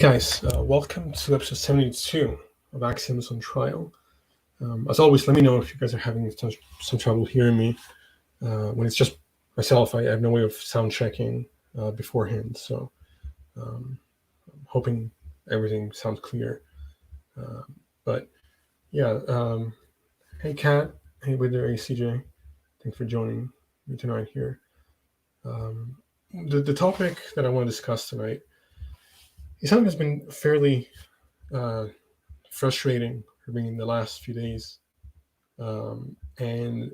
guys, welcome to episode 72 of Axioms on Trial. As always, let me know if you guys are having some trouble hearing me. When it's just myself, I have no way of sound checking beforehand, so I'm hoping everything sounds clear. But yeah, hey Kat, hey Wither, hey CJ, thanks for joining me tonight here. The topic that I want to discuss tonight is something that's been fairly frustrating for me in the last few days. And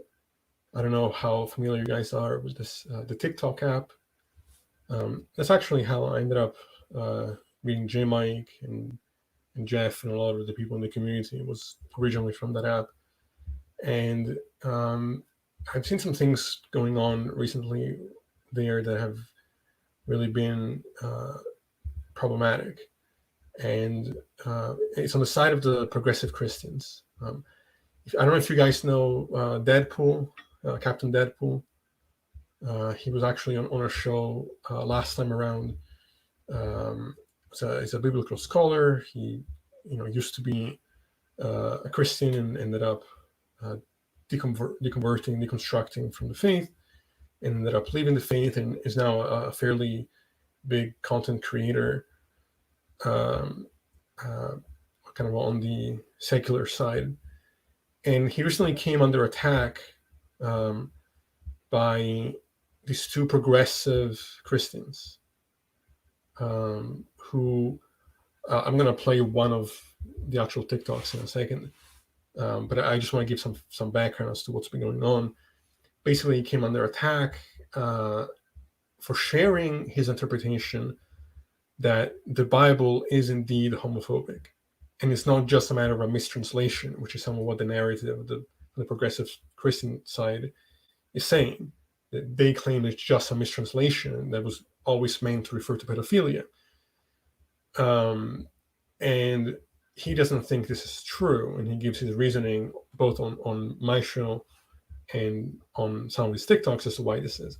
I don't know how familiar you guys are with this, the TikTok app. That's actually how I ended up meeting J Mike and Jeff and a lot of the people in the community. It was originally from that app. And I've seen some things going on recently there that have really been problematic. And it's on the side of the progressive Christians. I don't know if you guys know Deadpool, Captain Deadpool. He was actually on a show last time around. He's a biblical scholar. He, used to be a Christian and ended up deconstructing from the faith, and ended up leaving the faith, and is now a fairly big content creator, kind of on the secular side. And he recently came under attack by these two progressive Christians who I'm going to play one of the actual TikToks in a second. But I just want to give some background as to what's been going on. Basically, he came under attack for sharing his interpretation that the Bible is indeed homophobic. And it's not just a matter of a mistranslation, which is some of what the narrative of the progressive Christian side is saying. That they claim it's just a mistranslation that was always meant to refer to pedophilia. And he doesn't think this is true, and he gives his reasoning both on my show and on some of his TikToks as to why this is.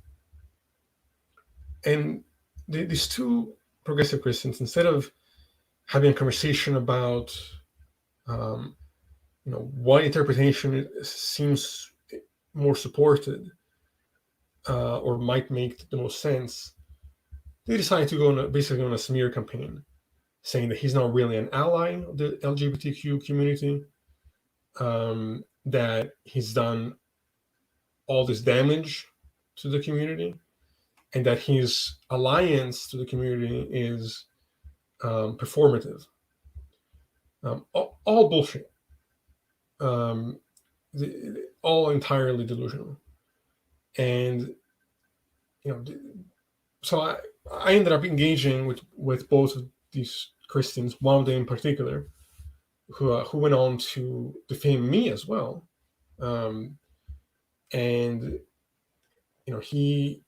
And these two progressive Christians, instead of having a conversation about what interpretation seems more supported or might make the most sense, they decided to go basically on a smear campaign, saying that he's not really an ally of the LGBTQ community, that he's done all this damage to the community, and that his alliance to the community is performative. All bullshit. All entirely delusional. And so I ended up engaging with both of these Christians, one of them in particular, who went on to defame me as well. And he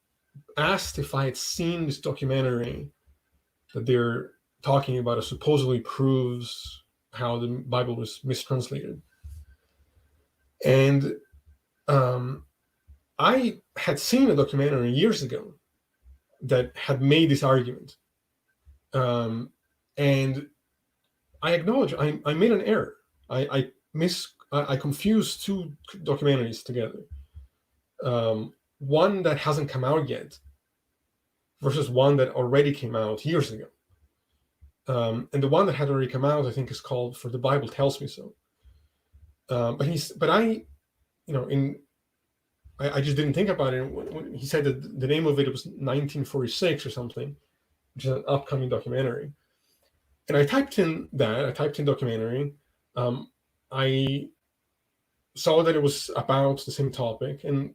asked if I had seen this documentary that they're talking about, that supposedly proves how the Bible was mistranslated. And I had seen a documentary years ago that had made this argument. And I acknowledge I made an error. I confused two documentaries together. One that hasn't come out yet versus one that already came out years ago. And the one that had already come out, I think, is called "For the Bible Tells Me So." But I just didn't think about it. When he said that the name of it was 1946 or something, which is an upcoming documentary. And I typed in documentary. I saw that it was about the same topic and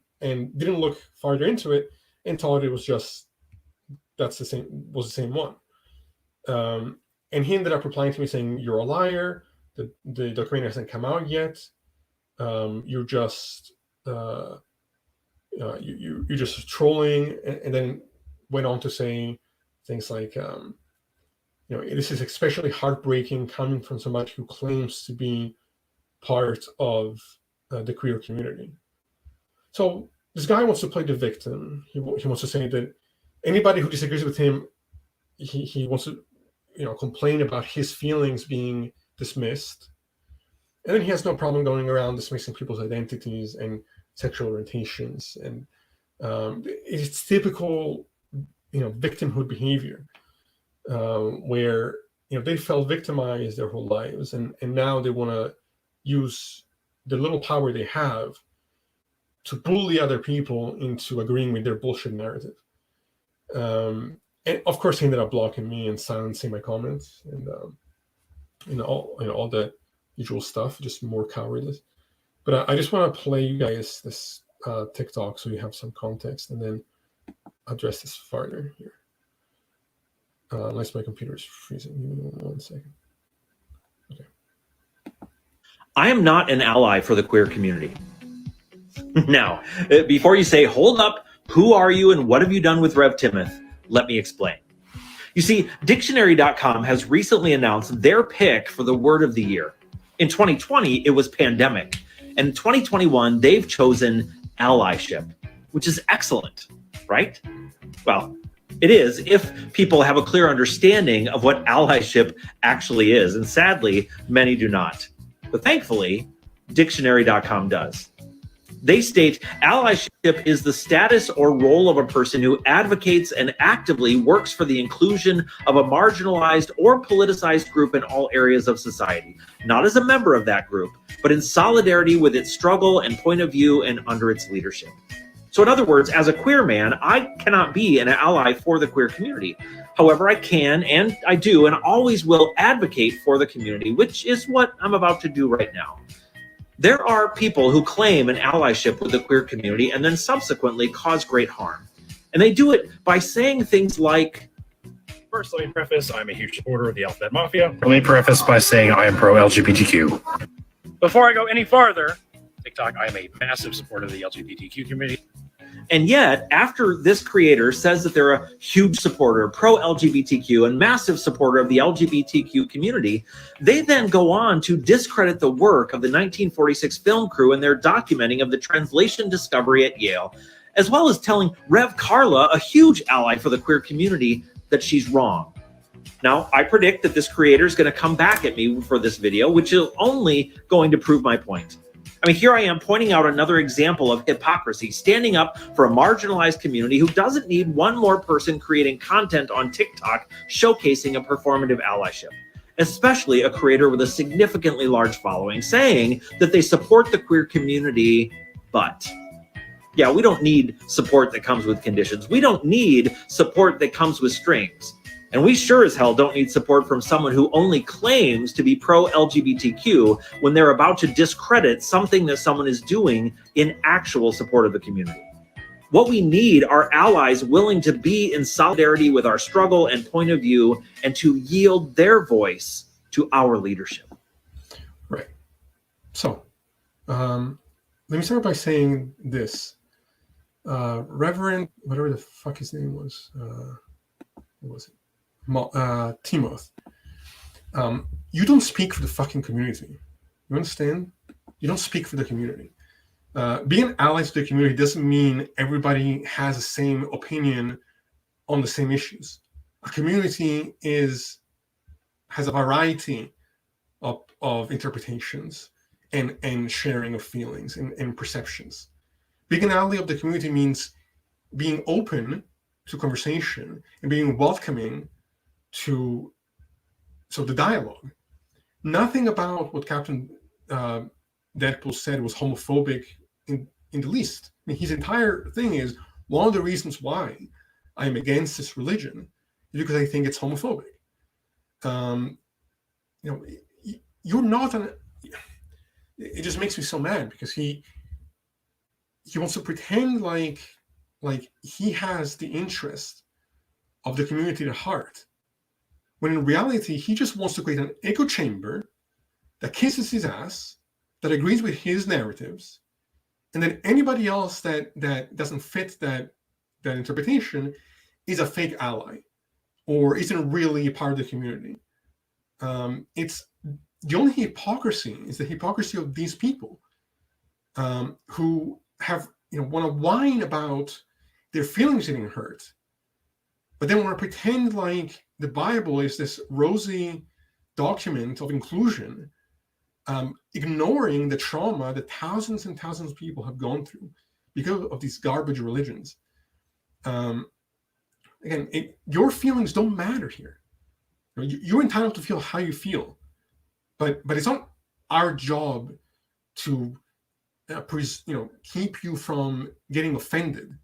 didn't look farther into it and thought it was just was the same one. And he ended up replying to me saying, "You're a liar. The documentary hasn't come out yet. You're just you're just trolling," and then went on to say things like, "This is especially heartbreaking coming from somebody who claims to be part of the queer community." So this guy wants to play the victim. He wants to say that anybody who disagrees with him, he wants to complain about his feelings being dismissed, and then he has no problem going around dismissing people's identities and sexual orientations, and it's typical, victimhood behavior, where they felt victimized their whole lives, and now they want to use the little power they have to bully other people into agreeing with their bullshit narrative. And of course, he ended up blocking me and silencing my comments, and all that usual stuff, just more cowardice. But I just want to play you guys this TikTok so you have some context, and then address this further here. Unless my computer is freezing. Give me 1 second. Okay. I am not an ally for the queer community. Now, before you say, hold up, who are you and what have you done with Rev Timoth? Let me explain. You see, dictionary.com has recently announced their pick for the word of the year. In 2020, it was pandemic. And in 2021, they've chosen allyship, which is excellent, right? Well, it is if people have a clear understanding of what allyship actually is. And sadly, many do not. But thankfully, dictionary.com does. They state allyship is the status or role of a person who advocates and actively works for the inclusion of a marginalized or politicized group in all areas of society, not as a member of that group, but in solidarity with its struggle and point of view and under its leadership. So in other words, as a queer man, I cannot be an ally for the queer community. However, I can, and I do, and always will advocate for the community, which is what I'm about to do right now. There are people who claim an allyship with the queer community and then subsequently cause great harm. And they do it by saying things like, first, let me preface, I'm a huge supporter of the Alphabet Mafia. Let me preface by saying I am pro-LGBTQ. Before I go any farther, TikTok, I am a massive supporter of the LGBTQ community. And yet, after this creator says that they're a huge supporter, pro-LGBTQ, and massive supporter of the LGBTQ community, they then go on to discredit the work of the 1946 film crew and their documenting of the translation discovery at Yale, as well as telling Rev Carla, a huge ally for the queer community, that she's wrong. Now, I predict that this creator is going to come back at me for this video, which is only going to prove my point. I mean, here I am pointing out another example of hypocrisy, standing up for a marginalized community who doesn't need one more person creating content on TikTok showcasing a performative allyship, especially a creator with a significantly large following saying that they support the queer community, but yeah, we don't need support that comes with conditions. We don't need support that comes with strings. And we sure as hell don't need support from someone who only claims to be pro-LGBTQ when they're about to discredit something that someone is doing in actual support of the community. What we need are allies willing to be in solidarity with our struggle and point of view and to yield their voice to our leadership. Right. So, let me start by saying this. Reverend, whatever the fuck his name was, what was it? Timoth, you don't speak for the fucking community. You understand? You don't speak for the community. Being an ally to the community doesn't mean everybody has the same opinion on the same issues. A community has a variety of interpretations and sharing of feelings and perceptions. Being an ally of the community means being open to conversation and being welcoming to the dialogue. Nothing about what Captain Deadpool said was homophobic in the least. I mean, his entire thing is one of the reasons why I am against this religion is because I think it's homophobic. You're not an. It just makes me so mad because he wants to pretend like he has the interest of the community at heart, when in reality, he just wants to create an echo chamber that kisses his ass, that agrees with his narratives, and then anybody else that doesn't fit that interpretation is a fake ally or isn't really a part of the community. It's the only hypocrisy is the hypocrisy of these people who have want to whine about their feelings getting hurt, but then want to pretend like the Bible is this rosy document of inclusion, ignoring the trauma that thousands and thousands of people have gone through because of these garbage religions. Again, your feelings don't matter here. You're entitled to feel how you feel, but it's not our job to keep you from getting offended.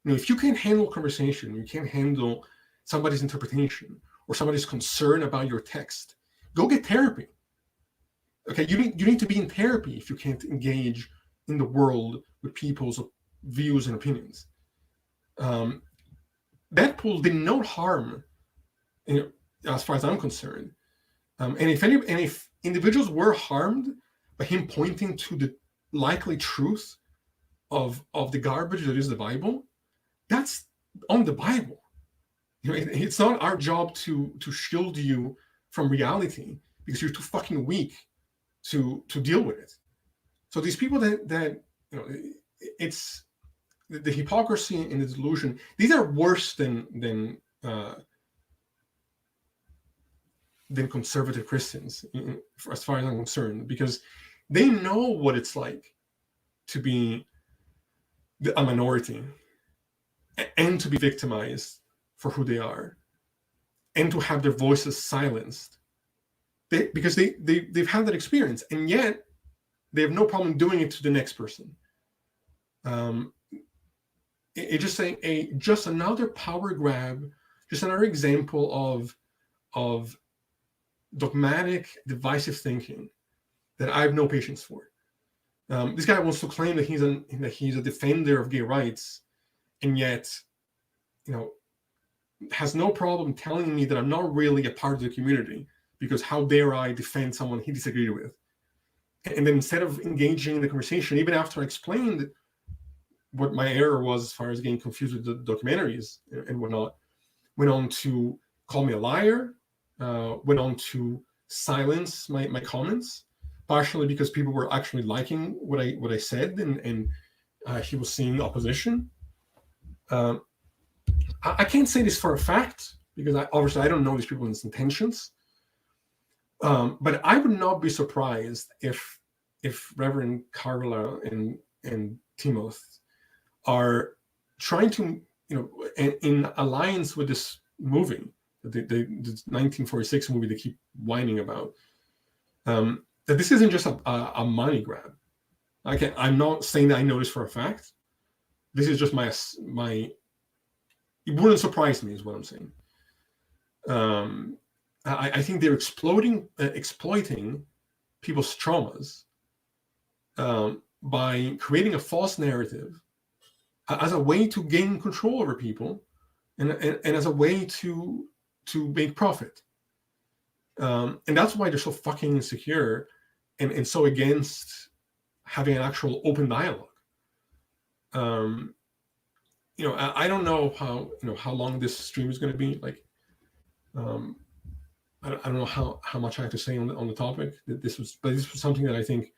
If you can't handle conversation, you can't handle somebody's interpretation or somebody's concern about your text, go get therapy. Okay, you need to be in therapy if you can't engage in the world with people's views and opinions. Deadpool did no harm, as far as I'm concerned. And if individuals were harmed by him pointing to the likely truth of the garbage that is the Bible, that's on the Bible. It's not our job to shield you from reality because you're too fucking weak to deal with it. So these people that it's the hypocrisy and the delusion. These are worse than conservative Christians, as far as I'm concerned, because they know what it's like to be a minority and to be victimized for who they are and to have their voices silenced. Because they've had that experience, and yet they have no problem doing it to the next person. It's just just another power grab, just another example of dogmatic, divisive thinking that I have no patience for. This guy wants to claim that he's a defender of gay rights, and yet, has no problem telling me that I'm not really a part of the community because how dare I defend someone he disagreed with? And then instead of engaging in the conversation, even after I explained what my error was as far as getting confused with the documentaries and whatnot, went on to call me a liar, went on to silence my comments, partially because people were actually liking what I said, and he was seeing opposition. I can't say this for a fact because obviously I don't know these people's intentions. But I would not be surprised if Reverend Carla and Timoth are trying to, in alliance with this movie, the 1946 movie they keep whining about, that this isn't just a money grab. I'm not saying that I know this for a fact. This is just my. It wouldn't surprise me, is what I'm saying. I think they're exploiting people's traumas by creating a false narrative as a way to gain control over people and as a way to make profit. And that's why they're so fucking insecure and so against having an actual open dialogue. I don't know how long this stream is going to be. I don't know how much I have to say on the topic. This was something that I think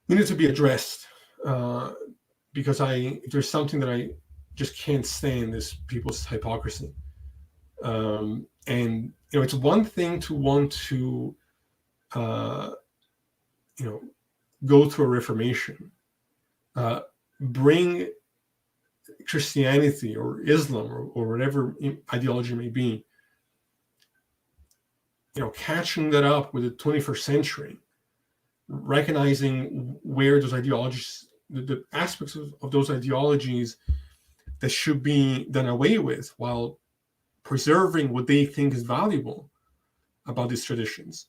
needed to be addressed because if there's something that I just can't stand is people's hypocrisy. And it's one thing to want to go through a reformation, bring Christianity or Islam or whatever ideology may be, catching that up with the 21st century, recognizing where those ideologies, the aspects of those ideologies that should be done away with while preserving what they think is valuable about these traditions.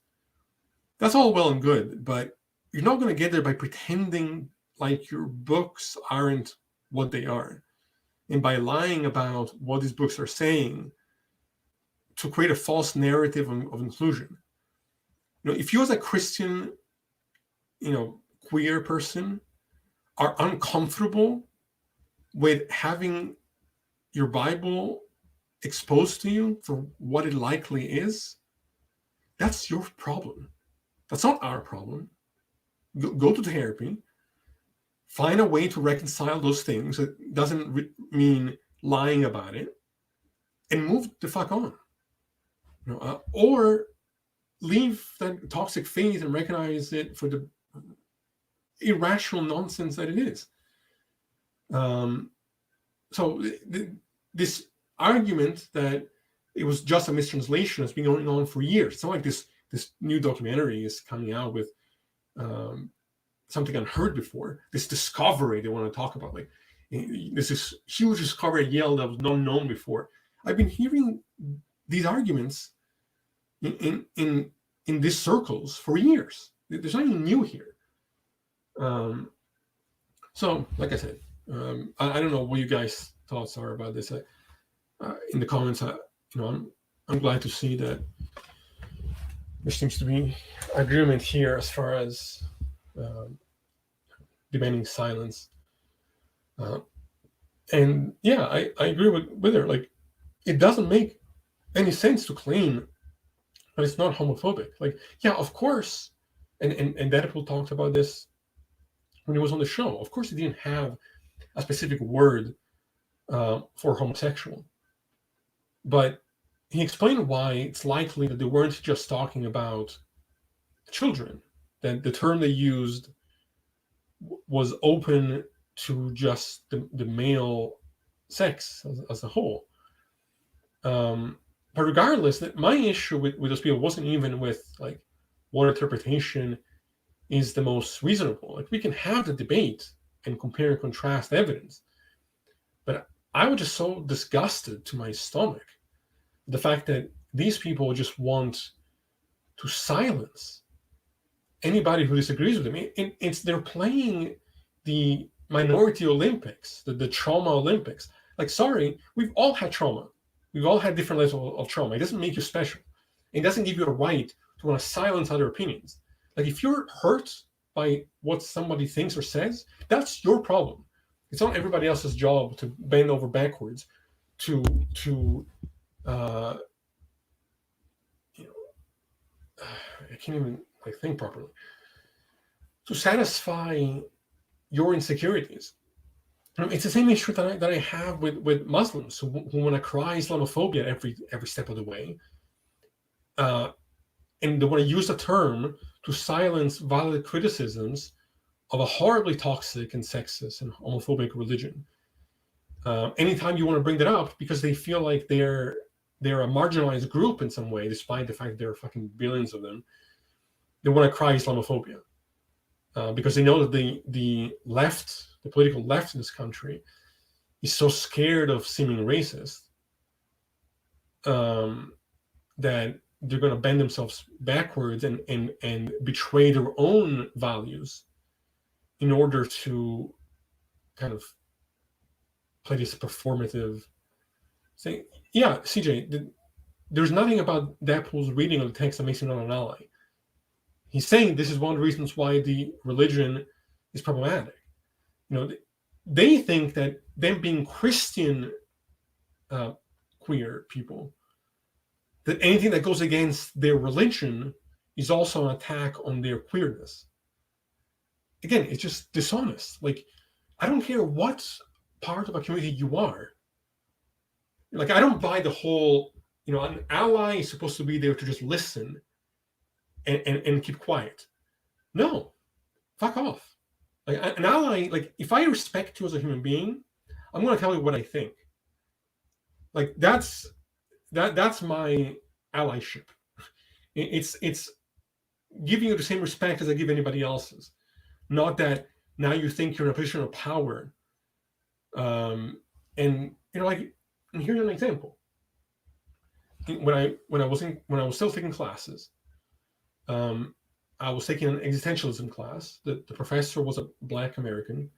That's all well and good, but you're not going to get there by pretending like your books aren't what they are and by lying about what these books are saying to create a false narrative of inclusion. If you as a Christian, queer person are uncomfortable with having your Bible exposed to you for what it likely is, that's your problem. That's not our problem. Go to therapy, find a way to reconcile those things. It doesn't mean lying about it, and move the fuck on. Or leave that toxic faith and recognize it for the irrational nonsense that it is. So this argument that it was just a mistranslation has been going on for years. It's not like this new documentary is coming out with something unheard before. This discovery they want to talk about, like this is huge discovery at Yale that was not known before. I've been hearing these arguments in these circles for years. There's nothing new here. So, like I said, I don't know what you guys' thoughts are about this. In the comments, I'm glad to see that there seems to be agreement here as far as demanding silence. And yeah, I agree with her. Like, it doesn't make any sense to claim that it's not homophobic. Like, yeah, of course, and Deadpool talked about this when he was on the show. Of course, he didn't have a specific word for homosexual, but he explained why it's likely that they weren't just talking about children, that the term they used was open to just the male sex as a whole. But regardless, that my issue with those people wasn't even with like what interpretation is the most reasonable. Like, we can have the debate and compare and contrast evidence, but I was just so disgusted to my stomach the fact that these people just want to silence anybody who disagrees with them. They're playing the minority Olympics, the trauma Olympics. Like, sorry, we've all had trauma. We've all had different levels of trauma. It doesn't make you special. It doesn't give you a right to want to silence other opinions. Like, if you're hurt by what somebody thinks or says, that's your problem. It's not everybody else's job to bend over backwards to I can't even think properly, to satisfy your insecurities. It's the same issue that I have with Muslims who want to cry Islamophobia every step of the way, and they want to use the term to silence valid criticisms of a horribly toxic and sexist and homophobic religion. Anytime you want to bring that up, because they feel like they're a marginalized group in some way, despite the fact that there are fucking billions of them, they want to cry Islamophobia, because they know that the left, the political left in this country, is so scared of seeming racist that they're going to bend themselves backwards and betray their own values in order to kind of play this performative thing. Yeah, CJ, there's nothing about Deadpool's reading of the text that makes him not an ally. He's saying this is one of the reasons why the religion is problematic. They think that them being Christian queer people, that anything that goes against their religion is also an attack on their queerness. Again, it's just dishonest. Like, I don't care what part of a community you are. Like, I don't buy the whole, an ally is supposed to be there to just listen and keep quiet. No, fuck off. Like, an ally, like, if I respect you as a human being, I'm going to tell you what I think. Like, that's my allyship. It's giving you the same respect as I give anybody else's. Not that now you think you're in a position of power. And here's an example. When I was still taking classes, I was taking an existentialism class. The professor was a Black American,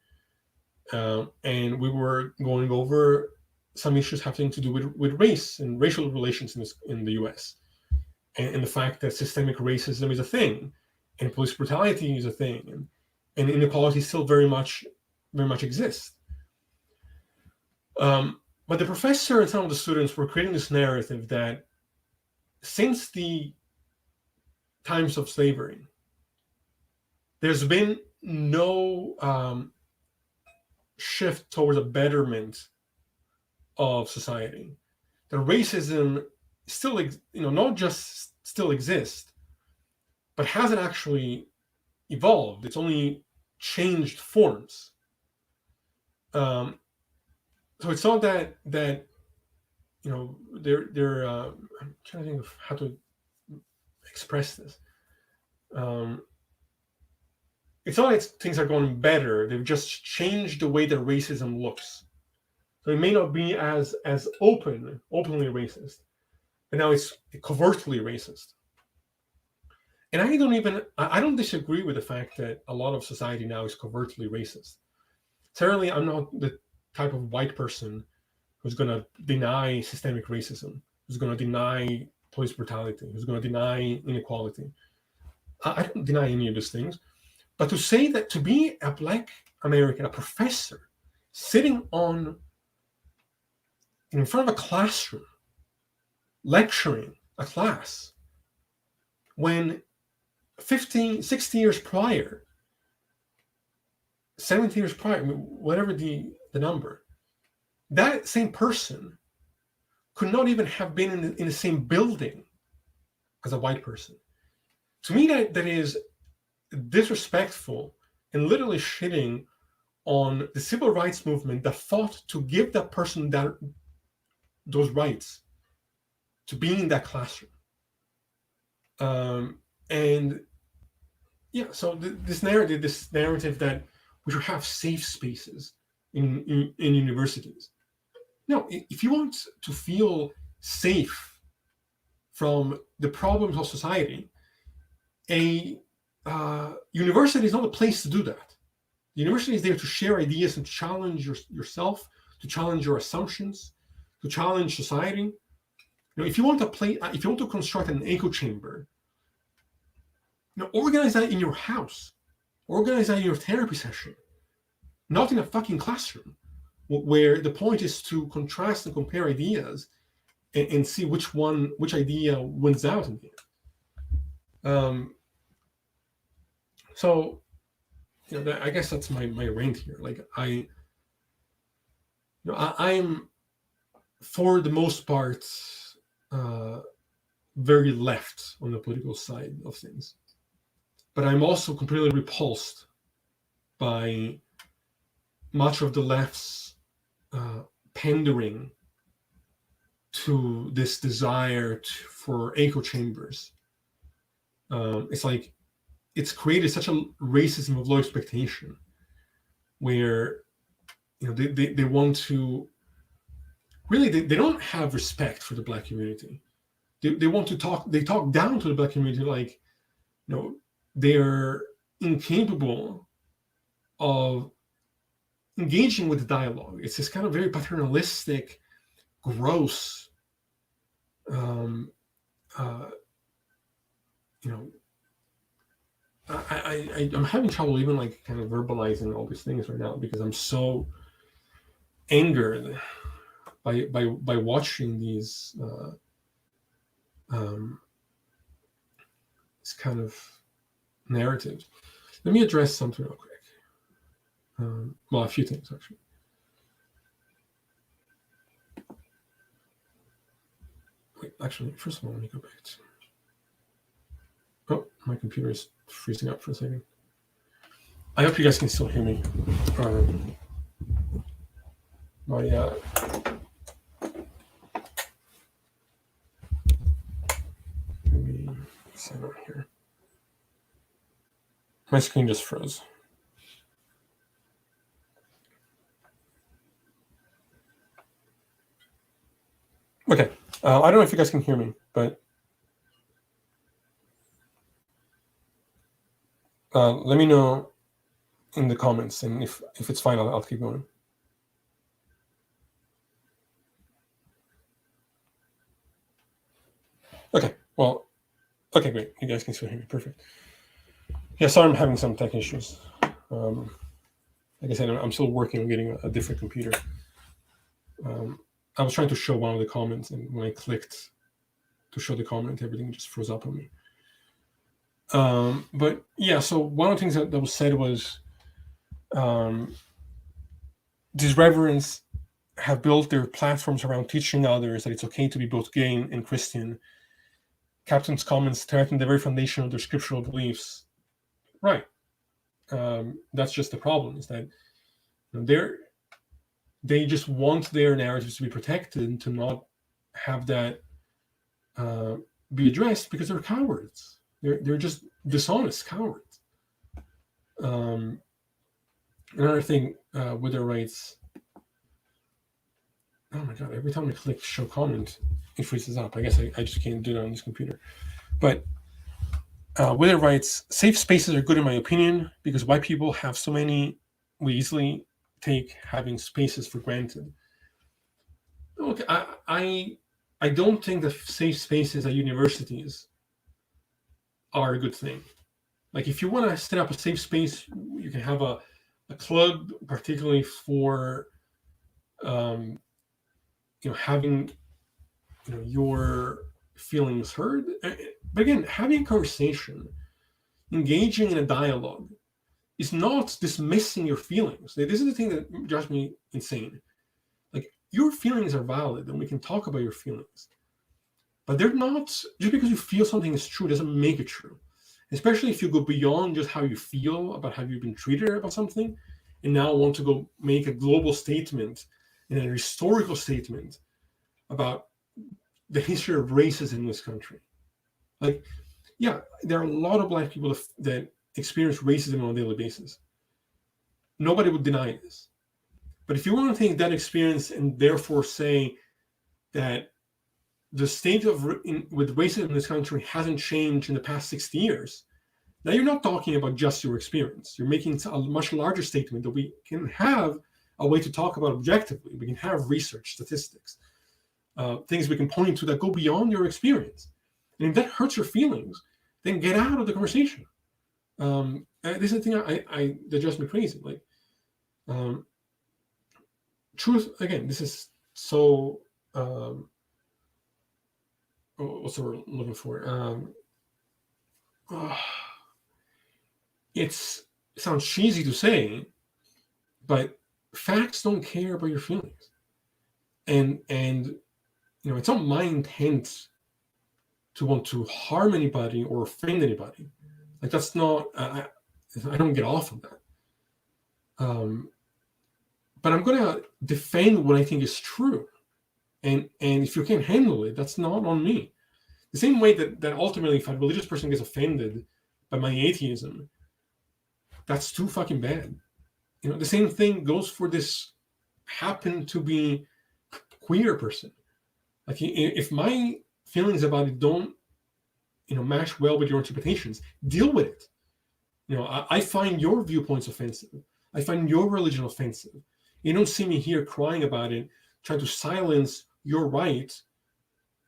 and we were going over some issues having to do with race and racial relations in the U.S. and the fact that systemic racism is a thing, and police brutality is a thing, and inequality still very much exists. But the professor and some of the students were creating this narrative that since the times of slavery, there's been no shift towards a betterment of society. that racism still, not just still exists, but hasn't actually evolved. It's only changed forms. So it's not that they're. I'm trying to think of how to express this. It's not like things are going better. They've just changed the way that racism looks. So it may not be as openly racist, but now it's covertly racist. And I don't disagree with the fact that a lot of society now is covertly racist. Certainly, I'm not the type of white person who's going to deny systemic racism, who's going to deny police brutality, who's going to deny inequality. I don't deny any of those things. But to say that to be a Black American, a professor, sitting in front of a classroom, lecturing a class, when 15, 60 years prior, 70 years prior, whatever the number, that same person could not even have been in the same building as a white person. To me, that is disrespectful and literally shitting on the civil rights movement that fought to give that person those rights to be in that classroom. And yeah, so this narrative that we should have safe spaces in universities. No, if you want to feel safe from the problems of society, a university is not a place to do that. The university is there to share ideas and challenge yourself, to challenge your assumptions, to challenge society. If you want to construct an echo chamber, organize that in your house, organize that in your therapy session, not in a fucking classroom, where the point is to contrast and compare ideas and see which idea wins out in the end. So, I guess that's my rant here. Like I'm for the most part very left on the political side of things, but I'm also completely repulsed by much of the left's pandering to this desire for echo chambers. It's like it's created such a racism of low expectation, where they want to really they don't have respect for the Black community. They want to talk. They talk down to the Black community like, they're incapable of engaging with the dialogue. It's this kind of very paternalistic, gross, I'm having trouble even kind of verbalizing all these things right now, because I'm so angered by watching these this kind of narratives. Let me address something real quick. A few things actually. Actually, first of all, let me go back to. Oh, my computer is freezing up for a second. I hope you guys can still hear me. Let me sign on here. My screen just froze. Okay, I don't know if you guys can hear me, but let me know in the comments, and if it's fine, I'll keep going. Okay, well, okay, great. You guys can still hear me. Perfect. Yeah, sorry, I'm having some tech issues. Like I said, I'm still working on getting a different computer. I was trying to show one of the comments, and when I clicked to show the comment, everything just froze up on me. But yeah, so one of the things that was said was this reverence have built their platforms around teaching others that it's okay to be both gay and Christian. Captain's comments threaten the very foundation of their scriptural beliefs. Right. That's just the problem, is that they just want their narratives to be protected and to not have that be addressed because they're cowards. They're just dishonest cowards. Another thing with their rights. Oh my god! Every time I click show comment, it freezes up. I guess I just can't do that on this computer. But Wither writes, safe spaces are good in my opinion because white people have so many. We easily take having spaces for granted. Look, I don't think that safe spaces at universities are a good thing. Like, if you want to set up a safe space, you can have a club, particularly for having your feelings heard. But again, having a conversation, engaging in a dialogue, is not dismissing your feelings. This is the thing that drives me insane. Like, your feelings are valid, and we can talk about your feelings, but they're not. Just because you feel something is true doesn't make it true. Especially if you go beyond just how you feel about how you've been treated about something, and now want to go make a global statement and a historical statement about the history of racism in this country. Like, yeah, there are a lot of black people that experience racism on a daily basis. Nobody would deny this. But if you want to take that experience and therefore say that the state with racism in this country hasn't changed in the past 60 years, now you're not talking about just your experience. You're making a much larger statement that we can have a way to talk about objectively. We can have research, statistics, things we can point to that go beyond your experience. And if that hurts your feelings, then get out of the conversation. This is the thing that drives me crazy. Like, truth, again, this is so, what's the word I'm looking for? It sounds cheesy to say, but facts don't care about your feelings. And it's not my intent to want to harm anybody or offend anybody. Like, that's not, I don't get off of that. But I'm going to defend what I think is true. And if you can't handle it, that's not on me. The same way that ultimately, if a religious person gets offended by my atheism, that's too fucking bad. The same thing goes for this happen to be queer person. Like, if my feelings about it don't, match well with your interpretations, deal with it. I find your viewpoints offensive. I find your religion offensive. You don't see me here crying about it, trying to silence your right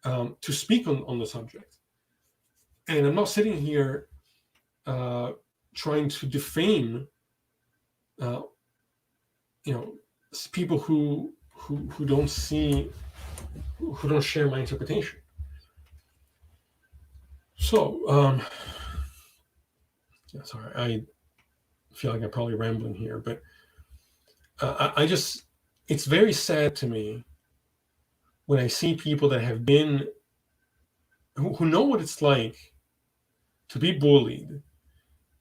to speak on the subject. And I'm not sitting here trying to defame, people who don't who don't share my interpretation. So, sorry, I feel like I'm probably rambling here, but it's very sad to me when I see people that have been, who know what it's like to be bullied,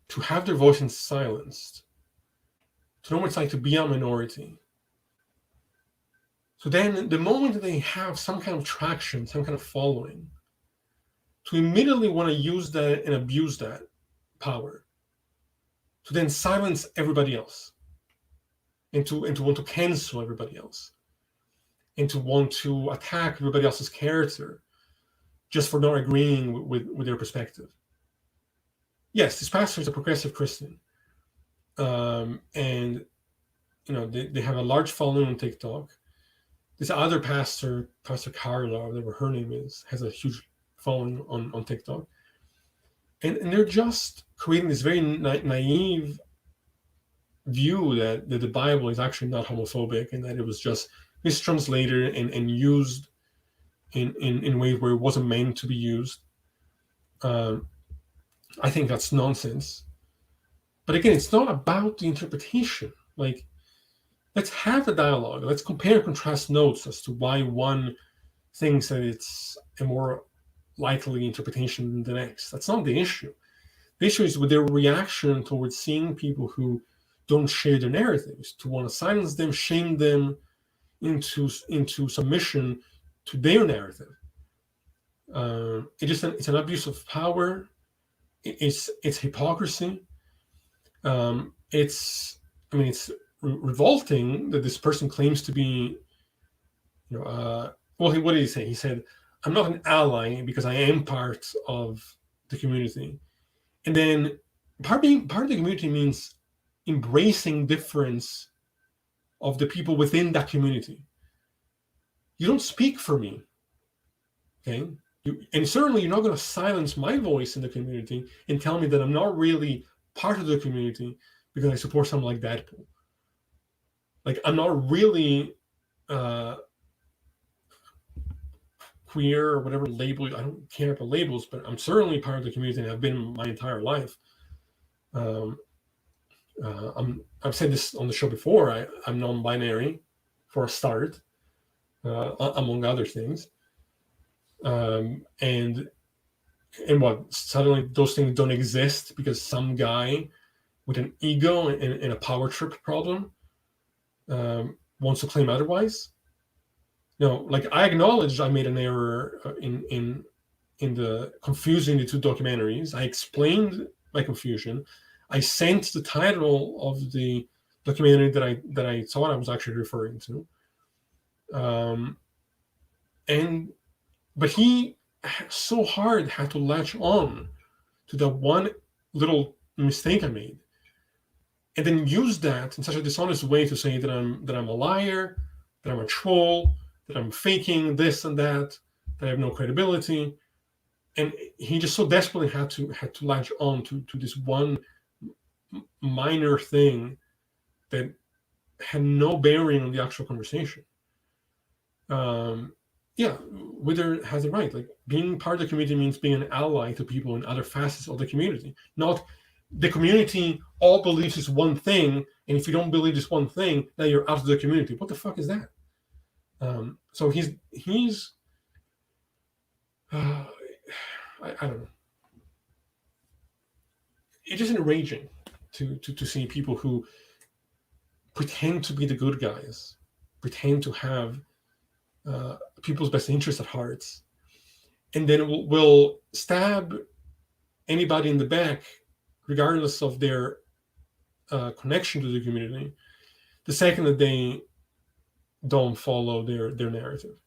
to have their voices silenced, to know what it's like to be a minority. So then the moment that they have some kind of traction, some kind of following, to immediately want to use that and abuse that power, to then silence everybody else, and to want to cancel everybody else, and to want to attack everybody else's character just for not agreeing with their perspective. Yes, this pastor is a progressive Christian, and they have a large following on TikTok. This other pastor, Pastor Carla, whatever her name is, has a huge following on TikTok. And they're just creating this very naive view that the Bible is actually not homophobic and that it was just mistranslated and used in ways where it wasn't meant to be used. I think that's nonsense. But again, it's not about the interpretation. Like, let's have a dialogue. Let's compare and contrast notes as to why one thinks that it's a more likely interpretation than the next. That's not the issue. The issue is with their reaction towards seeing people who don't share their narratives, to want to silence them, shame them into submission to their narrative. It's an abuse of power. It's hypocrisy. It's revolting that this person claims to be, well, what did he say? He said, "I'm not an ally because I am part of the community." And then part of the community means embracing difference of the people within that community. You don't speak for me, okay? And certainly you're not going to silence my voice in the community and tell me that I'm not really part of the community because I support something like Deadpool. Like, I'm not really queer or whatever label. I don't care about labels, but I'm certainly part of the community and I've been my entire life. I've said this on the show before. I'm non-binary for a start, among other things. And what, suddenly those things don't exist because some guy with an ego and a power trip problem wants to claim otherwise? No, like, I acknowledge I made an error in the confusing the two documentaries. I explained my confusion. I sent the title of the documentary that I thought I was actually referring to. But he so hard had to latch on to the one little mistake I made, and then use that in such a dishonest way to say that I'm a liar, that I'm a troll, that I'm faking this and that I have no credibility. And he just so desperately had to latch on to this one minor thing that had no bearing on the actual conversation. Wither has it right. Like, being part of the community means being an ally to people in other facets of the community. Not the community all believes this one thing, and if you don't believe this one thing, now you're out of the community. What the fuck is that? So he's I don't know. It's just enraging to see people who pretend to be the good guys, pretend to have people's best interests at heart, and then will stab anybody in the back, regardless of their connection to the community, the second that they don't follow their narrative.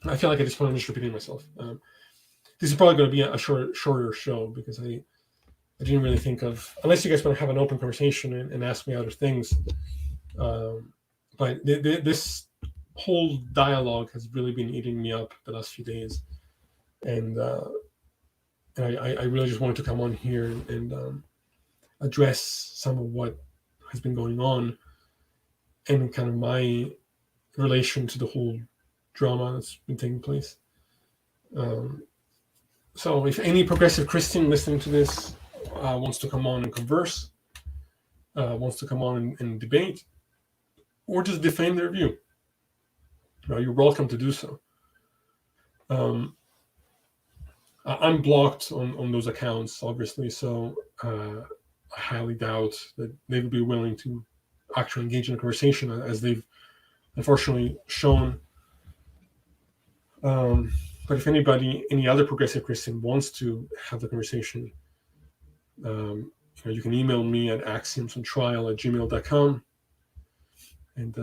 I feel like at this point I'm just repeating myself. This is probably going to be a shorter show because I didn't really think of, unless you guys want to have an open conversation and ask me other things. But this whole dialogue has really been eating me up the last few days, and I really just wanted to come on here and address some of what has been going on and kind of my relation to the whole drama that's been taking place. So if any progressive Christian listening to this wants to come on and converse, wants to come on and debate, or just defend their view, you're welcome to do so. I'm blocked on those accounts, obviously, so I highly doubt that they would be willing to actually engage in a conversation, as they've unfortunately shown. But if any other progressive Christian wants to have the conversation, you can email me at axiomsontrial@gmail.com. And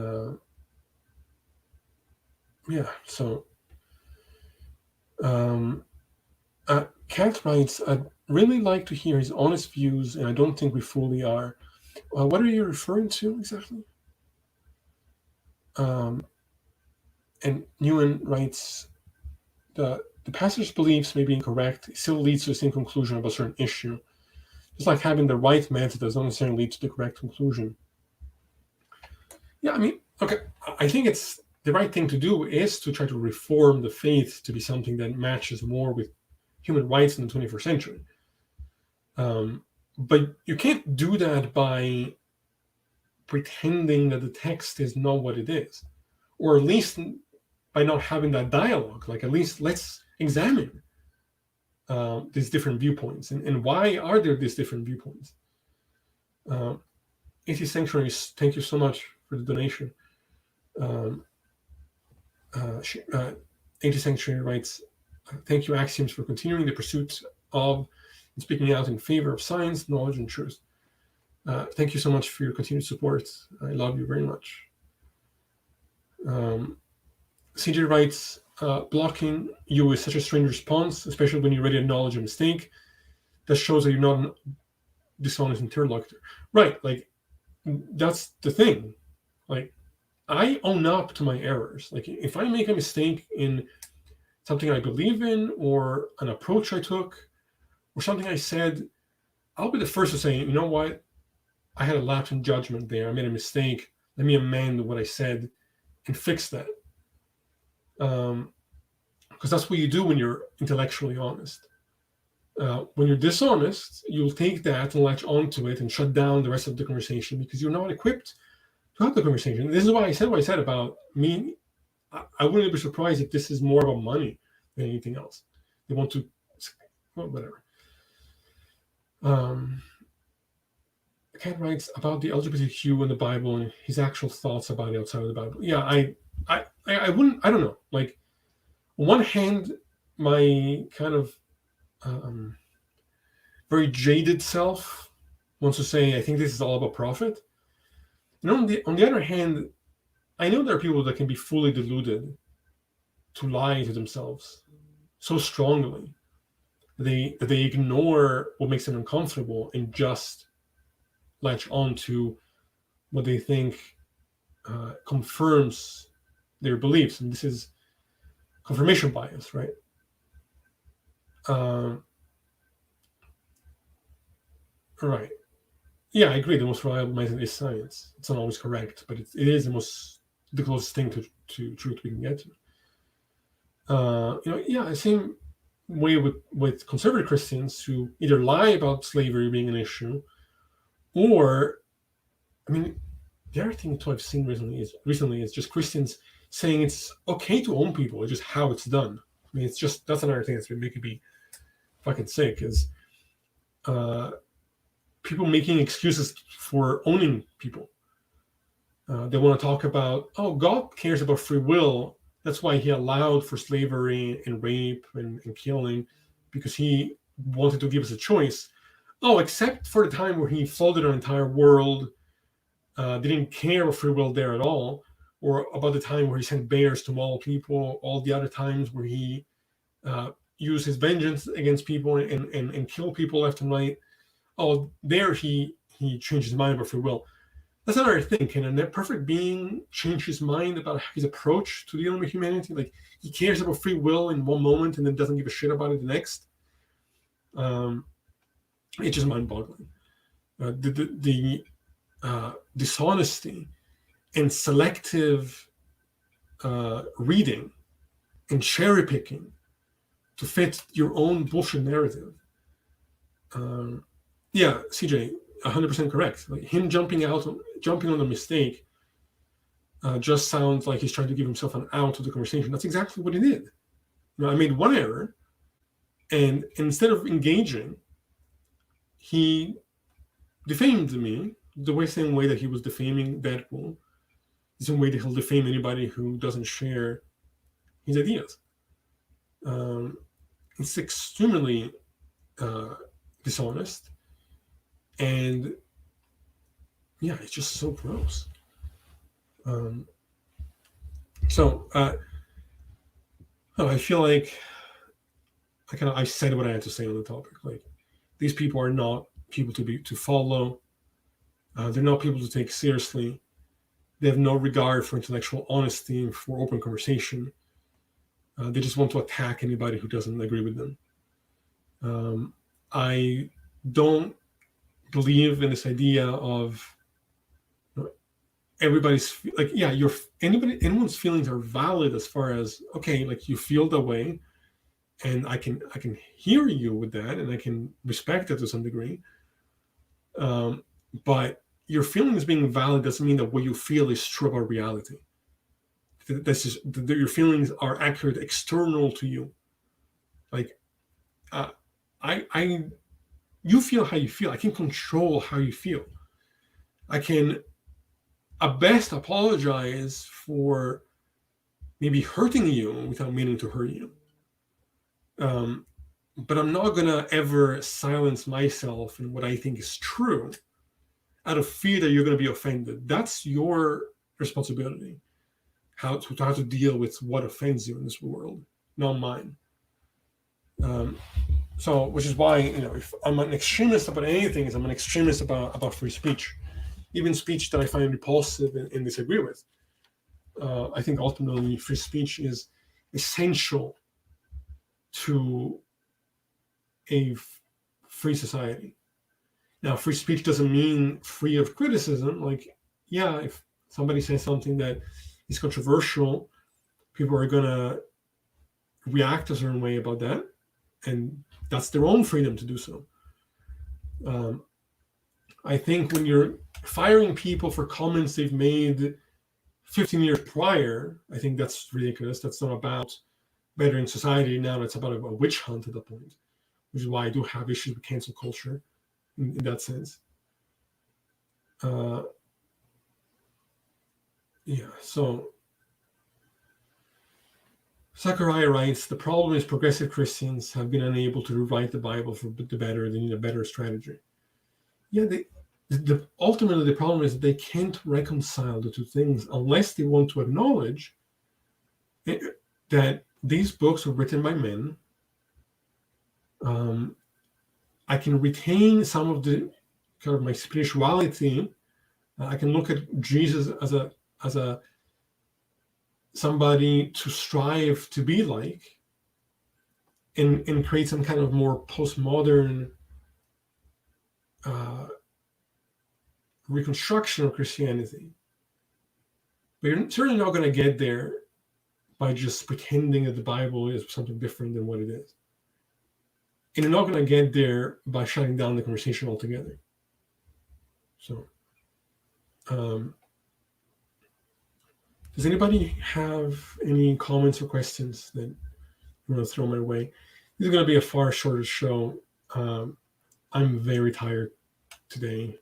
so Kat writes, I'd really like to hear his honest views, and I don't think we fully are. What are you referring to exactly? And Newen writes, the pastor's beliefs may be incorrect. It still leads to the same conclusion about a certain issue. Just like having the right method does not necessarily lead to the correct conclusion. Yeah, I mean, okay, I think it's the right thing to do is to try to reform the faith to be something that matches more with human rights in the 21st century. But you can't do that by pretending that the text is not what it is, or at least by not having that dialogue. Like, at least let's examine these different viewpoints, and why are there these different viewpoints. AC Sanctuaries, thank you so much for the donation. AC Sanctuary writes, thank you, Axioms, for continuing the pursuit of and speaking out in favor of science, knowledge, and truth. Thank you so much for your continued support. I love you very much. CJ writes, blocking you is such a strange response, especially when you already acknowledge a mistake. That shows that you're not a dishonest interlocutor. Right, like, that's the thing. Like, I own up to my errors. Like, if I make a mistake in something I believe in, or an approach I took, or something I said, I'll be the first to say, you know what? I had a lapse in judgment there. I made a mistake. Let me amend what I said and fix that. Because that's what you do when you're intellectually honest. When you're dishonest, you'll take that and latch onto it and shut down the rest of the conversation because you're not equipped to have the conversation. This is why I said what I said about me. I wouldn't be surprised if this is more about money than anything else. They want to, well, whatever. Ken writes about the LGBTQ in the Bible and his actual thoughts about it outside of the Bible. Yeah, I wouldn't, I don't know. Like, on one hand, my kind of very jaded self wants to say, I think this is all about profit. And on the other hand, I know there are people that can be fully deluded to lie to themselves so strongly that they ignore what makes them uncomfortable and just latch on to what they think confirms their beliefs. And this is confirmation bias, right? Right. Yeah, I agree. The most reliable method is science. It's not always correct, but it is the closest thing to truth we can get to. Yeah, same way with conservative Christians who either lie about slavery being an issue, or, I mean, the other thing too I've seen recently is just Christians saying it's okay to own people. It's just how it's done. I mean, that's another thing that's been making me fucking sick, is people making excuses for owning people. They want to talk about, oh, God cares about free will. That's why he allowed for slavery and rape and killing, because he wanted to give us a choice. Oh, except for the time where he flooded our entire world, didn't care about free will there at all, or about the time where he sent bears to maul people, all the other times where he used his vengeance against people and kill people left and right. Oh, there he changed his mind about free will. That's another thing. Can a perfect being change his mind about his approach to dealing with humanity? Like, he cares about free will in one moment and then doesn't give a shit about it the next. It's just mind-boggling. The dishonesty and selective reading and cherry picking to fit your own bullshit narrative. Yeah, CJ, 100% correct. Like, him jumping on the mistake just sounds like he's trying to give himself an out of the conversation. That's exactly what he did. I made one error, and instead of engaging, he defamed me the same way that he was defaming Deadpool, the same way that he'll defame anybody who doesn't share his ideas. It's extremely dishonest, and yeah, it's just so gross. I feel like I said what I had to say on the topic. Like, these people are not people to follow. They're not people to take seriously. They have no regard for intellectual honesty and for open conversation. They just want to attack anybody who doesn't agree with them. I don't believe in this idea of everybody's like, yeah, anyone's feelings are valid as far as, okay, like, you feel that way, and I can hear you with that, and I can respect it to some degree. But your feelings being valid doesn't mean that what you feel is true about reality. This is that your feelings are accurate, external to you. Like, you feel how you feel. I can control how you feel. I can, at best, apologize for maybe hurting you without meaning to hurt you. But I'm not gonna ever silence myself in what I think is true out of fear that you're gonna be offended. That's your responsibility. How to deal with what offends you in this world, not mine. So, which is why, if I'm an extremist about anything, is I'm an extremist about free speech, even speech that I find repulsive and disagree with. I think ultimately free speech is essential to a free society. Now, free speech doesn't mean free of criticism. Like, yeah, if somebody says something that is controversial, people are gonna react a certain way about that, and that's their own freedom to do so. I think when you're firing people for comments they've made 15 years prior, I think that's ridiculous. That's not about bettering society. Now it's about a witch hunt at that point, which is why I do have issues with cancel culture in that sense. So Zachariah writes, the problem is progressive Christians have been unable to rewrite the Bible for the better. They need a better strategy. Yeah, ultimately the problem is that they can't reconcile the two things unless they want to acknowledge that these books were written by men. I can retain some of the kind of my spirituality. I can look at Jesus as a somebody to strive to be like, and create some kind of more postmodern reconstruction of Christianity. But you're certainly not going to get there by just pretending that the Bible is something different than what it is. And you're not going to get there by shutting down the conversation altogether. So, does anybody have any comments or questions that you want to throw my way? This is going to be a far shorter show. I'm very tired today.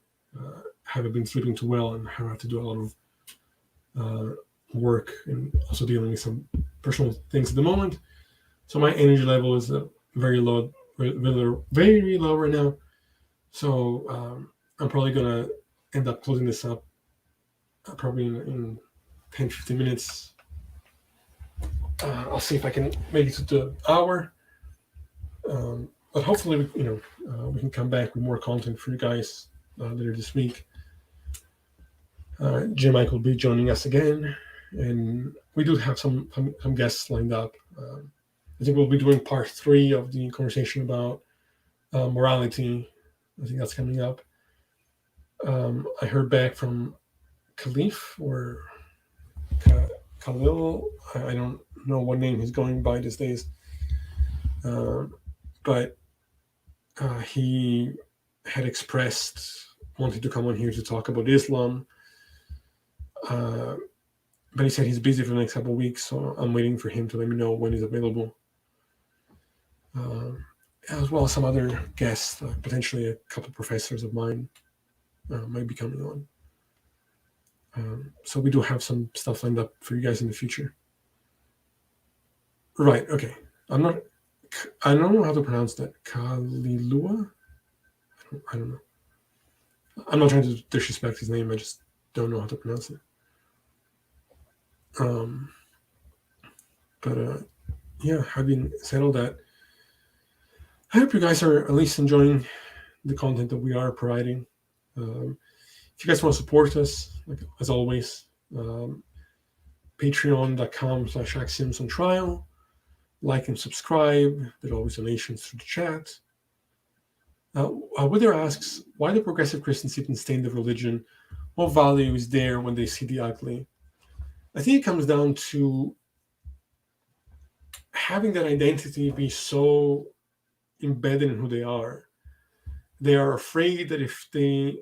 Haven't been sleeping too well and have had to do a lot of work and also dealing with some personal things at the moment. So my energy level is very low right now. So I'm probably going to end up closing this up probably in 10, 15 minutes. I'll see if I can make it to the hour. But hopefully, we can come back with more content for you guys later this week. J. Mike will be joining us again, and we do have some guests lined up. I think we'll be doing part 3 of the conversation about morality. I think that's coming up. I heard back from Khalif or Khalil. I don't know what name he's going by these days, but he had expressed wanting to come on here to talk about Islam. But he said he's busy for the next couple of weeks, so I'm waiting for him to let me know when he's available. As well as some other guests, potentially a couple of professors of mine might be coming on. So we do have some stuff lined up for you guys in the future. Right, okay. I don't know how to pronounce that. Kalilua? I don't know. I'm not trying to disrespect his name. I just don't know how to pronounce it. Having said all that, I hope you guys are at least enjoying the content that we are providing. If you guys want to support us, like as always, patreon.com/Axioms on Trial. Like and subscribe. There are always donations through the chat. Wither asks, why do progressive Christians sit and stain the religion? What value is there when they see the ugly? I think it comes down to having that identity be so embedded in who they are. They are afraid that if they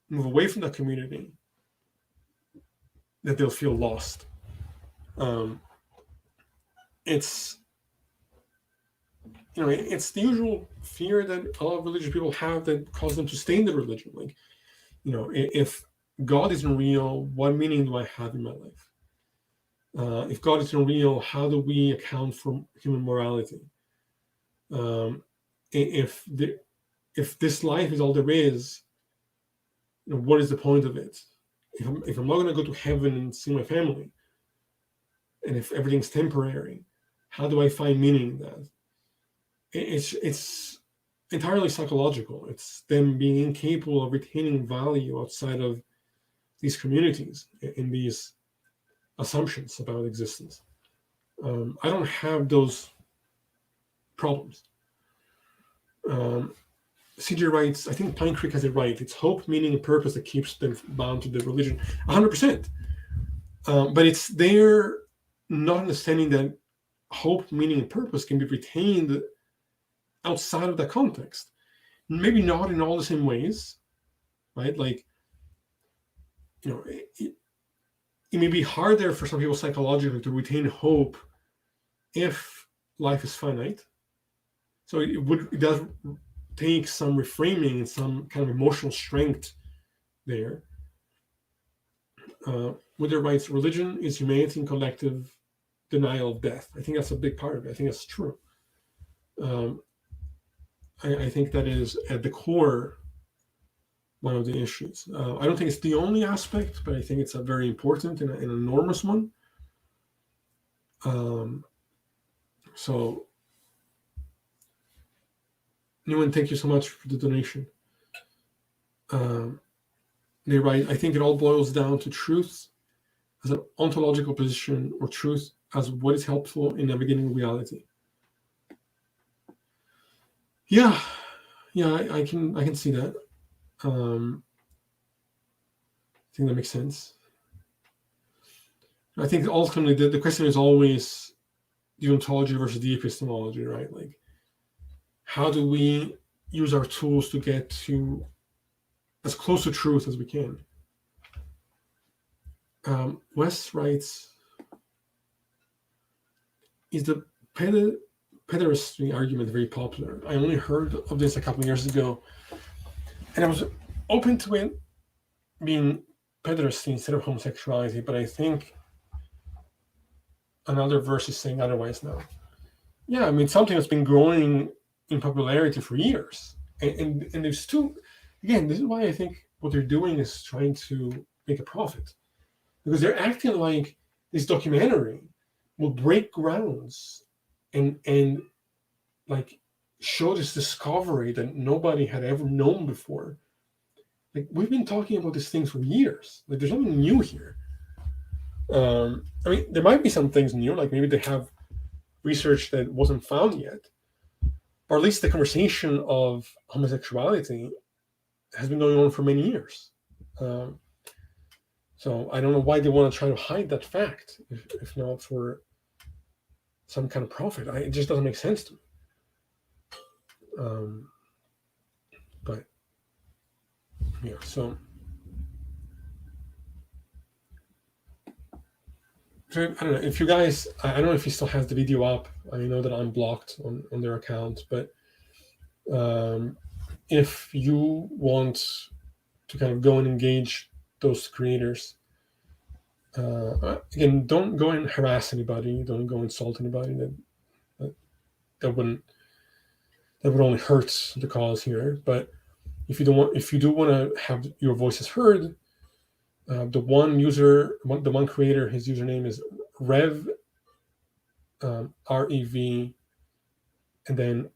move away from that community, that they'll feel lost. It's it's the usual fear that a lot of religious people have that cause them to stay in the religion. Like, if God isn't real, what meaning do I have in my life? If God isn't real, how do we account for human morality? If this life is all there is, what is the point of it? If I'm not going to go to heaven and see my family, and if everything's temporary, how do I find meaning in that? It's entirely psychological. It's them being incapable of retaining value outside of these communities in these assumptions about existence. I don't have those problems. CJ writes, I think Pine Creek has it right. It's hope, meaning, and purpose that keeps them bound to the religion. 100%. But it's their not understanding that hope, meaning, and purpose can be retained outside of that context. Maybe not in all the same ways, right? Like, it may be harder for some people psychologically to retain hope if life is finite. So it does take some reframing and some kind of emotional strength there. Wither writes, religion is humanity and collective denial of death. I think that's a big part of it. I think that's true. I think that is at the core one of the issues. I don't think it's the only aspect, but I think it's a very important and an enormous one. So, Newman, thank you so much for the donation. They write, I think it all boils down to truth as an ontological position, or truth as what is helpful in navigating reality. Yeah, I can see that. I think that makes sense. I think ultimately the question is always the ontology versus the epistemology, right? Like, how do we use our tools to get to as close to truth as we can? Wes writes, is the pederasty argument very popular? I only heard of this a couple of years ago, and I was open to it being pederasty instead of homosexuality, but I think another verse is saying otherwise now. Yeah, I mean, something that's been growing in popularity for years. And there's two, again, this is why I think what they're doing is trying to make a profit. Because they're acting like this documentary will break grounds and like show this discovery that nobody had ever known before. Like, we've been talking about these things for years. Like, there's nothing new here. I mean, there might be some things new, like maybe they have research that wasn't found yet, or at least the conversation of homosexuality has been going on for many years. So I don't know why they want to try to hide that fact, if not for some kind of profit. It just doesn't make sense to me. But yeah, so I don't know if you guys, I don't know if he still has the video up. I know that I'm blocked on their account, but if you want to kind of go and engage those creators, again, don't go and harass anybody. Don't go insult anybody. That would only hurt the cause here. But if you do want to have your voices heard, the one creator, his username is Rev, REV, and then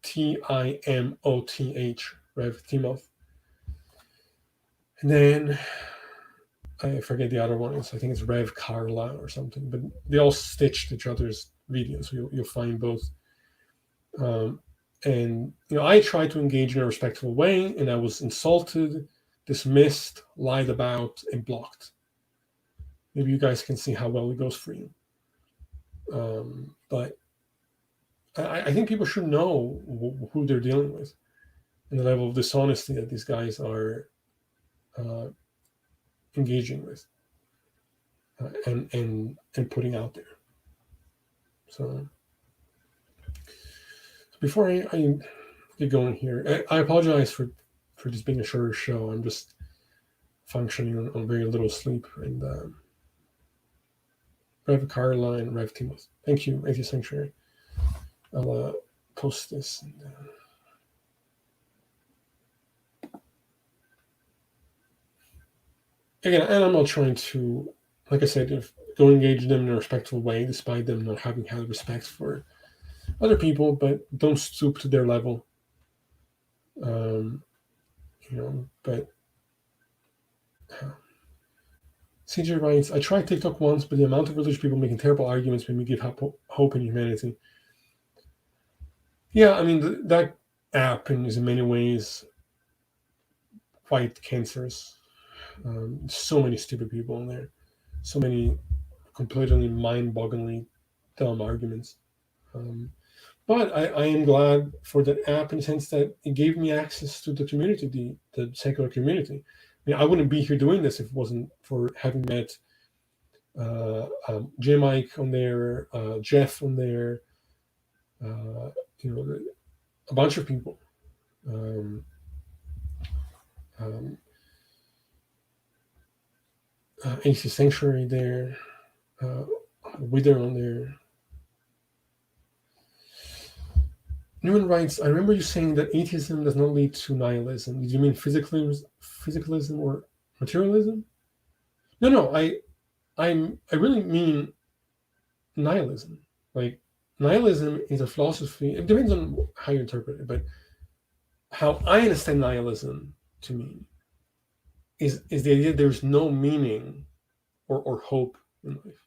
TIMOTH, Rev Timoth. And then I forget the other one. I think it's Rev Carla or something, but they all stitched each other's videos, so you'll find both. And I tried to engage in a respectful way, and I was insulted, dismissed, lied about, and blocked. Maybe you guys can see how well it goes for you. But I think people should know who they're dealing with and the level of dishonesty that these guys are engaging with and putting out there. So before I get going here, I apologize for this being a shorter show. I'm just functioning on very little sleep. And Rev Caroline, Rev Timothy, thank you, Atheist Sanctuary. I'll post this. And, again, and I'm not trying to, like I said, go engage them in a respectful way, despite them not having had respect for other people, but don't stoop to their level. But CJ writes, I tried TikTok once, but the amount of religious people making terrible arguments made me give hope in humanity. Yeah, I mean, that app is in many ways quite cancerous. So many stupid people in there. So many completely mind-bogglingly dumb arguments. But I am glad for that app in the sense that it gave me access to the community, the secular community. I mean, I wouldn't be here doing this if it wasn't for having met J. Mike on there, Jeff on there, a bunch of people. AC Sanctuary there, Wither on there. Newman writes, I remember you saying that atheism does not lead to nihilism. Did you mean physicalism or materialism? No, I really mean nihilism. Like, nihilism is a philosophy. It depends on how you interpret it, but how I understand nihilism to me is the idea that there's no meaning or hope in life.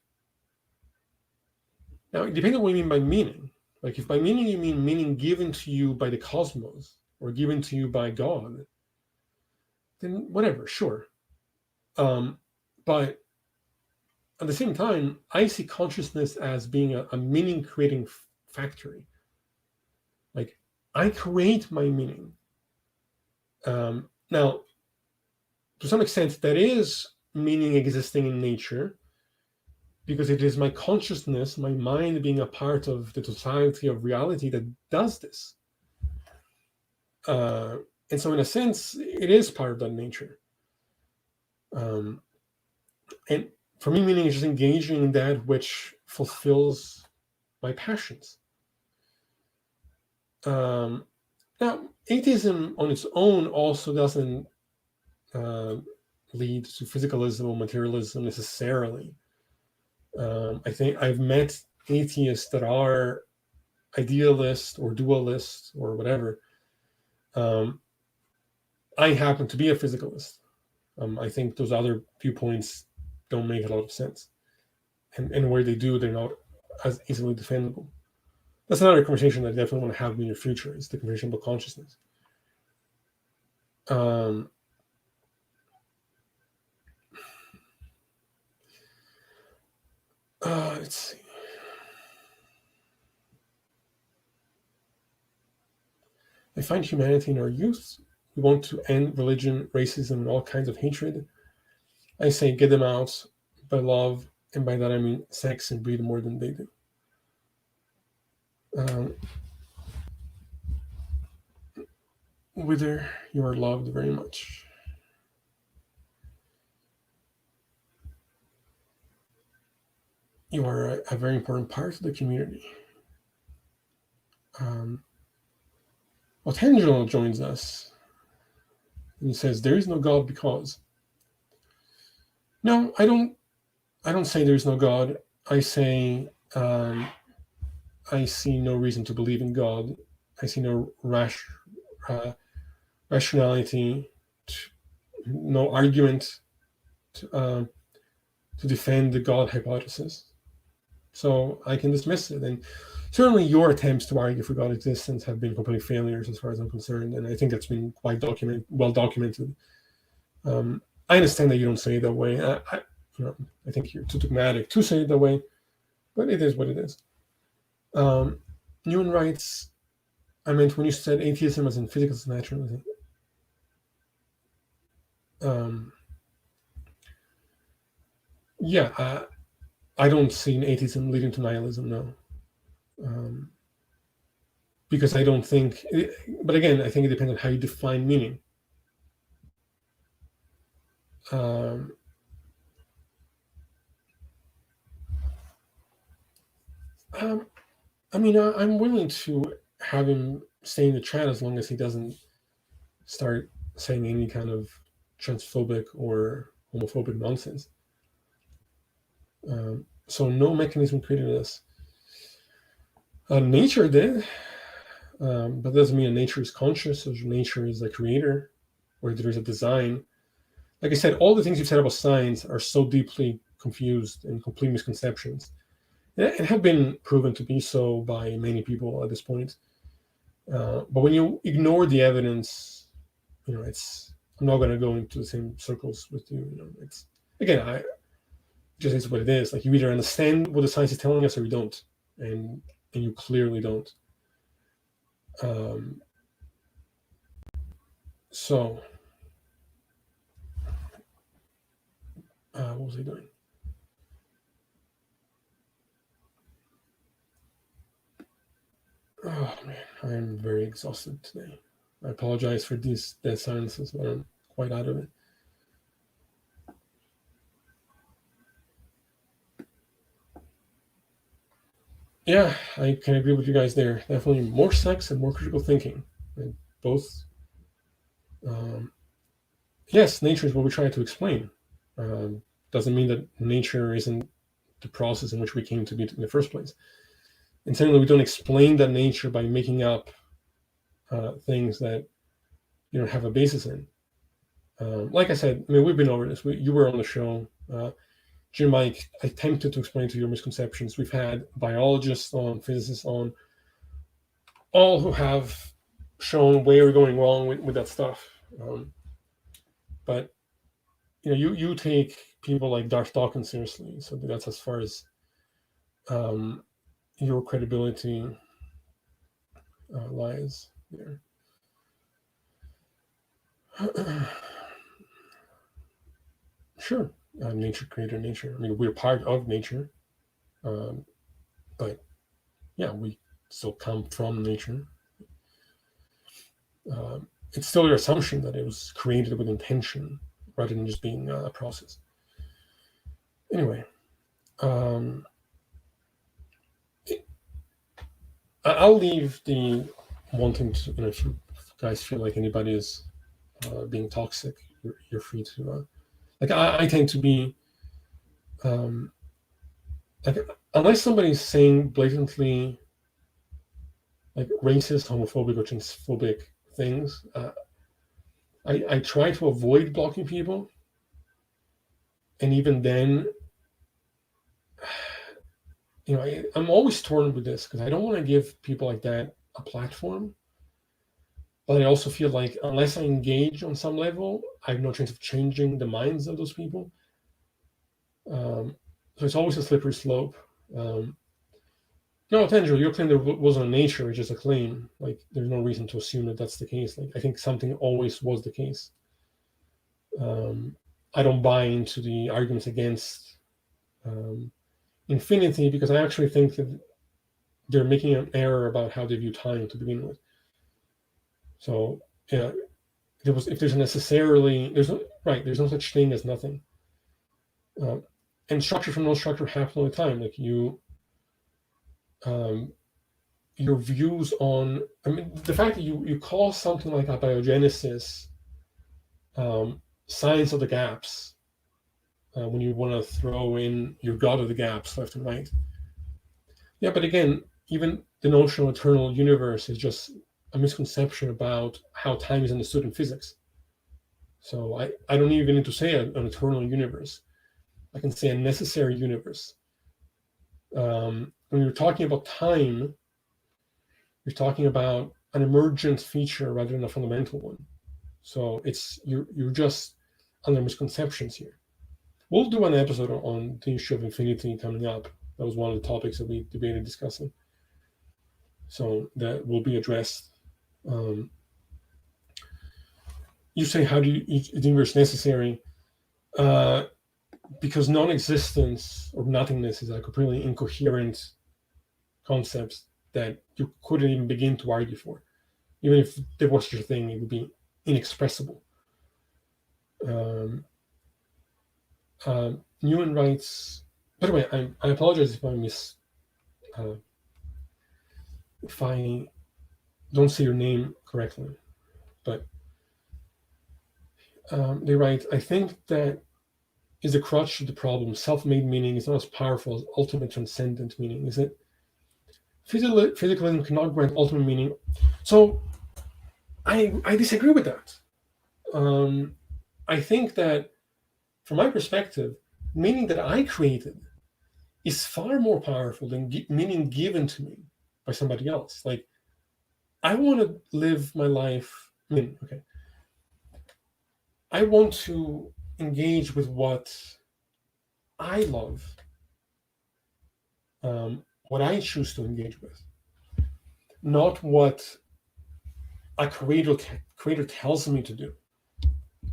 Now, it depends on what you mean by meaning. Like, if by meaning you mean meaning given to you by the cosmos or given to you by God, then whatever, sure. But at the same time, I see consciousness as being a meaning-creating factory. Like, I create my meaning. Now, to some extent, that is meaning existing in nature, because it is my consciousness, my mind being a part of the totality of reality that does this. And so in a sense, it is part of that nature. And for me, meaning is just engaging in that which fulfills my passions. Now, atheism on its own also doesn't lead to physicalism or materialism necessarily. I think I've met atheists that are idealists or dualists or whatever. I happen to be a physicalist. I think those other viewpoints don't make a lot of sense. And where they do, they're not as easily defendable. That's another conversation that I definitely want to have in the future, is the conversation about consciousness. Let's see. I find humanity in our youth. We want to end religion, racism, and all kinds of hatred. I say get them out by love, and by that I mean sex and breed more than they do. Whether you are loved very much. You are a very important part of the community. Otangelo joins us, and he says, there is no God because. No, I don't say there is no God. I say I see no reason to believe in God. I see no rationality, no argument to defend the God hypothesis. So I can dismiss it. And certainly your attempts to argue for God's existence have been complete failures as far as I'm concerned. And I think that's been quite well documented. I understand that you don't say it that way. I think you're too dogmatic to say it that way, but it is what it is. Newman writes, I meant when you said atheism as in physical naturalism. Yeah, I don't see atheism leading to nihilism, no. Because I don't think, but again, I think it depends on how you define meaning. I mean, I'm willing to have him stay in the chat as long as he doesn't start saying any kind of transphobic or homophobic nonsense. So no mechanism created this. Nature did, but that doesn't mean that nature is conscious or nature is a creator or there is a design. Like I said, all the things you've said about science are so deeply confused and complete misconceptions. It have been proven to be so by many people at this point. But when you ignore the evidence, it's. I'm not going to go into the same circles with you. It's again, I just is what it is. Like you either understand what the science is telling us or you don't, and you clearly don't. So, what was I doing? Oh man, I am very exhausted today. I apologize for these dead silences, but I'm quite out of it. Yeah, I can agree with you guys there. Definitely more sex and more critical thinking. And both. Yes, nature is what we try to explain. Doesn't mean that nature isn't the process in which we came to be in the first place. And certainly we don't explain that nature by making up things that you don't have a basis in. Like I said, I mean, we've been over this. You were on the show. Jim Mike attempted to explain to your misconceptions. We've had biologists on, physicists on, all who have shown where we're going wrong with that stuff. But you take people like Darth Dawkins seriously, so that's as far as your credibility lies there. Sure, nature created nature. I mean, we're part of nature, but yeah, we still come from nature. It's still your assumption that it was created with intention rather than just being a process. Anyway, I'll leave the wanting to, if you guys feel like anybody is being toxic, you're free to. Like I tend to be, like unless somebody's saying blatantly like racist, homophobic, or transphobic things, I try to avoid blocking people. And even then, I'm always torn with this because I don't want to give people like that a platform. But I also feel like unless I engage on some level, I have no chance of changing the minds of those people. So it's always a slippery slope. No, Tangelo, your claim there wasn't a nature, it's just a claim. Like, there's no reason to assume that that's the case. Like, I think something always was the case. I don't buy into the arguments against infinity because I actually think that they're making an error about how they view time to begin with. So, yeah, if there's necessarily, there's no such thing as nothing. And structure from no structure happens all the time. Like your views on, I mean, the fact that you call something like abiogenesis science of the gaps when you want to throw in your God of the gaps left and right. Yeah, but again, even the notion of eternal universe is just a misconception about how time is understood in physics. So I don't even need to say an eternal universe. I can say a necessary universe. When you're talking about time, you're talking about an emergent feature rather than a fundamental one. So you're just under misconceptions here. We'll do an episode on the issue of infinity coming up. That was one of the topics that we debated discussing. So that will be addressed. you say, how do you think it's necessary? Because non-existence or nothingness is a completely incoherent concept that you couldn't even begin to argue for. Even if there was such a thing, it would be inexpressible. Newman writes. By the way, I apologize if I don't say your name correctly, but they write, I think that is the crutch of the problem. Self-made meaning is not as powerful as ultimate transcendent meaning, is it? Physicalism cannot grant ultimate meaning. So I disagree with that. I think that, from my perspective, meaning that I created is far more powerful than meaning given to me by somebody else. Like, I want to live my life. I want to engage with what I love, what I choose to engage with, not what a creator tells me to do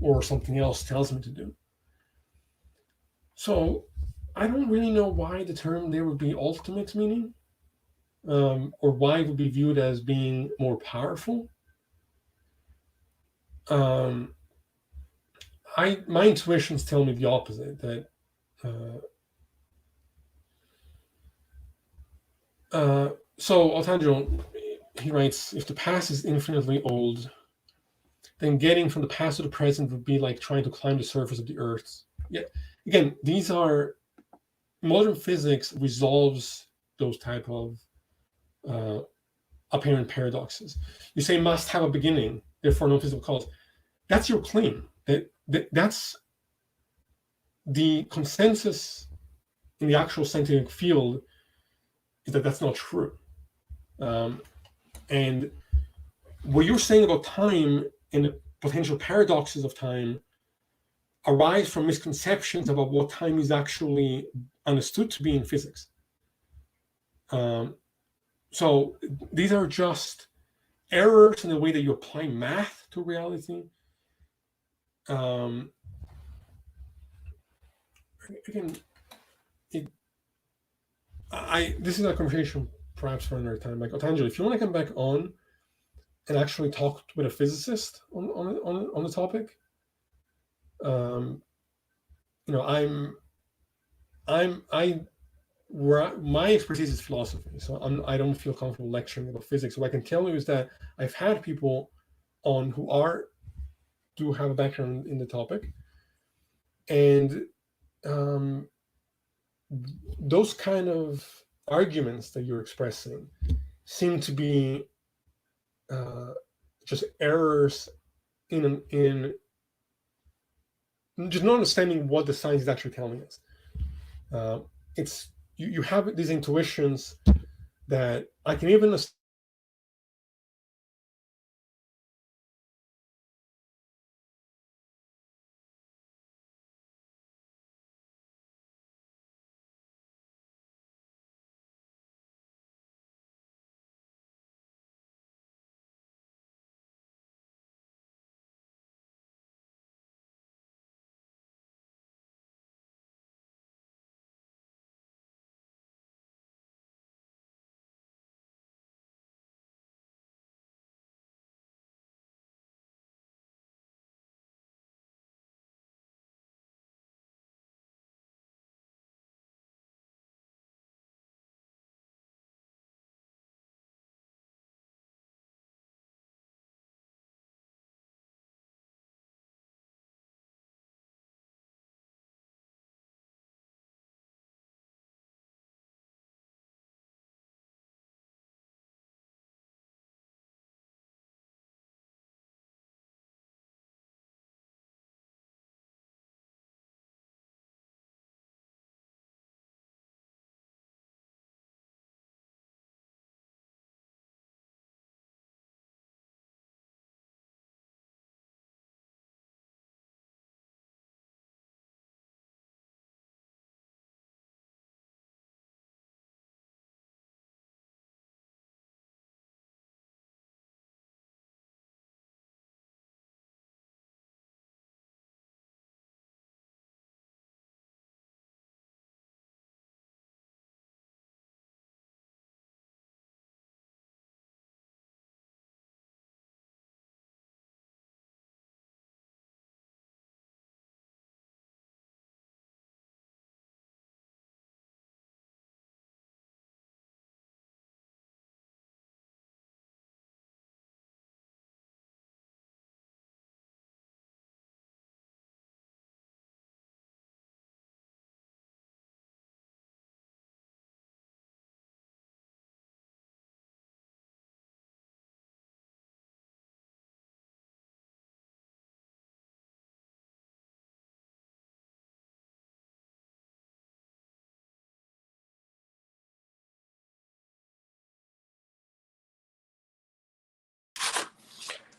or something else tells me to do. So I don't really know why the term there would be ultimate meaning, or why it would be viewed as being more powerful. My intuitions tell me the opposite, that so Alejandro, he writes, if the past is infinitely old, then getting from the past to the present would be like trying to climb the surface of the earth. Yeah, again, these are modern physics resolves those type of apparent paradoxes. You say must have a beginning, therefore no physical cause. That's your claim. That's the consensus in the actual scientific field, is that that's not true. And what you're saying about time and the potential paradoxes of time arise from misconceptions about what time is actually understood to be in physics. So these are just errors in the way that you apply math to reality. Again, this is a conversation perhaps for another time. Like, Otangelo, if you want to come back on and actually talk with a physicist on the topic, my expertise is philosophy, so I don't feel comfortable lecturing about physics. What I can tell you is that I've had people on who do have a background in the topic, and those kind of arguments that you're expressing seem to be just errors in just not understanding what the science is actually telling us. It's you have these intuitions that I can even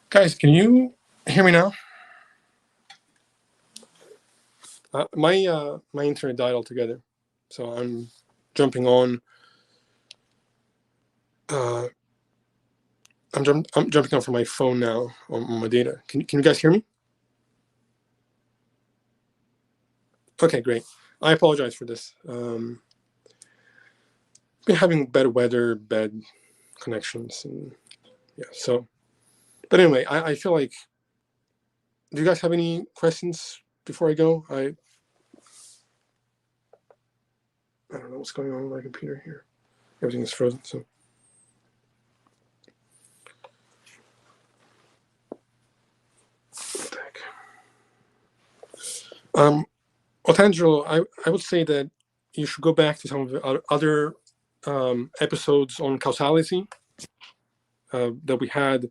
Guys, can you hear me now? My internet died altogether, so I'm jumping on. I'm jumping on from my phone now on my data. Can you guys hear me? Okay, great. I apologize for this. Been having bad weather, bad connections, and yeah. So, but anyway, I feel like. Do you guys have any questions before I go? I don't know what's going on with my computer here. Everything is frozen. So. What the heck? Well, Angelo, I would say that you should go back to some of the other episodes on causality that we had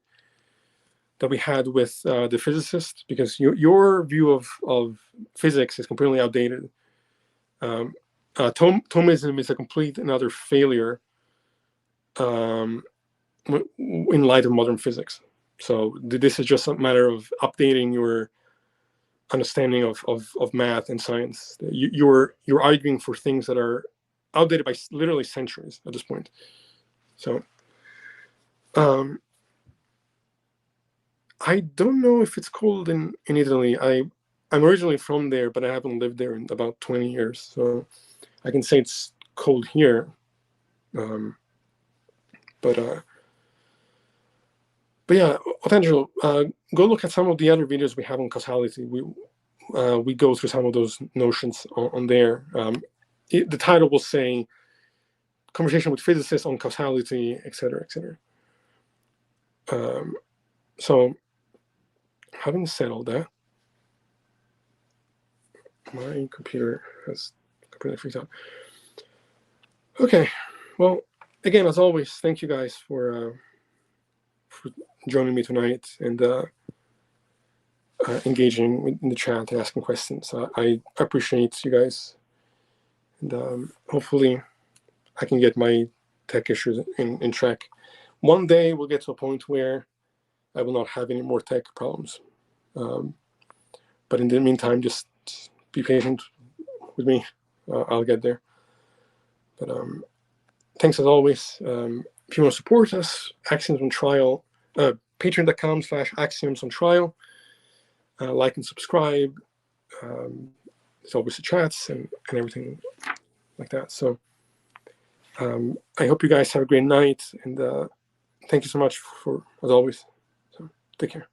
with the physicist, because your view of physics is completely outdated. Thomism is a complete and utter failure in light of modern physics. So this is just a matter of updating your understanding of math and science. You're arguing for things that are outdated by literally centuries at this point. So I don't know if it's cold in Italy. I'm originally from there, but I haven't lived there in about 20 years. So I can say it's cold here. But yeah, Angelo, go look at some of the other videos we have on causality. We go through some of those notions on there. The title will say "Conversation with Physicists on Causality," etc., etc. So, having said all that, my computer has completely freaked out. Okay, well, again, as always, thank you guys for joining me tonight and engaging in the chat and asking questions. I appreciate you guys, and hopefully I can get my tech issues in check. One day we'll get to a point where I will not have any more tech problems. But in the meantime, just be patient with me. I'll get there. But thanks as always. If you want to support us, Axioms on Trial, patreon.com/Axioms on Trial. Like and subscribe. There's always the chats and everything like that. So I hope you guys have a great night, and thank you so much as always. So take care.